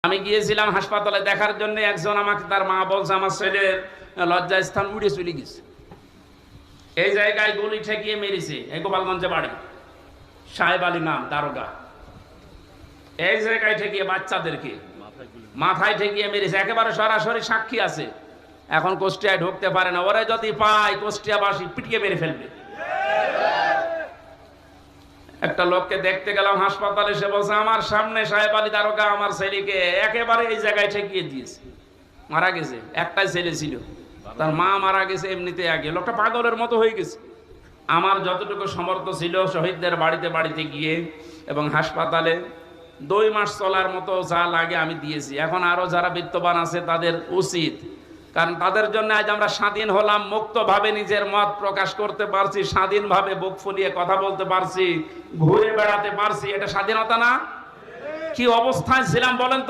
আমি গিয়েছিলাম হাসপাতালে দেখার জন্য। একজন আমাকে তার মা বলছে আমার ছেলের লজ্জাস্থান উড়ে চলে গেছে, এই জায়গায় গুলি ঠেকিয়ে মেরেছে। এই গোপালগঞ্জে বাড়ি, সাহেব আলী নাম, দারোগা। এই জায়গায় ঠেকিয়ে বাচ্চাদেরকে মাথায় ঠেকিয়ে মেরেছে, একেবারে সরাসরি সাক্ষী আছে। এখন কুষ্টিয়ায় ঢুকতে পারে না, ওরা যদি পায় কুষ্টিয়াবাসী পিটিয়ে মেরে ফেলবে। একটা লোককে দেখতে গেলাম হাসপাতালে, সে বলছে আমার সামনে সাহেব আলী দারোগা আমার ছেলেকে একেবারে এই জায়গায় ঠেকিয়ে দিয়েছে, মারা গেছে। একটাই ছেলে ছিল, তার মা মারা গেছে এমনিতে আগে। লোকটা পাগলের মতো হয়ে গেছে। আমার যতটুকু সমর্থ ছিল শহীদদের বাড়িতে বাড়িতে গিয়ে এবং হাসপাতালে 2 মাস চলার মতো যা লাগে আমি দিয়েছি। এখন আরো যারা বিত্তবান আছে তাদের উচিত, কারণ তাদের জন্য আজ আমরা স্বাধীন হলাম, মুক্তভাবে নিজের মত প্রকাশ করতে পারছি, স্বাধীনভাবে বুক ফুলিয়ে কথা বলতে পারছি, ঘুরে বেড়াতে পারছি। এটা স্বাধীনতা না? কি অবস্থায় ছিলাম বলেন তো?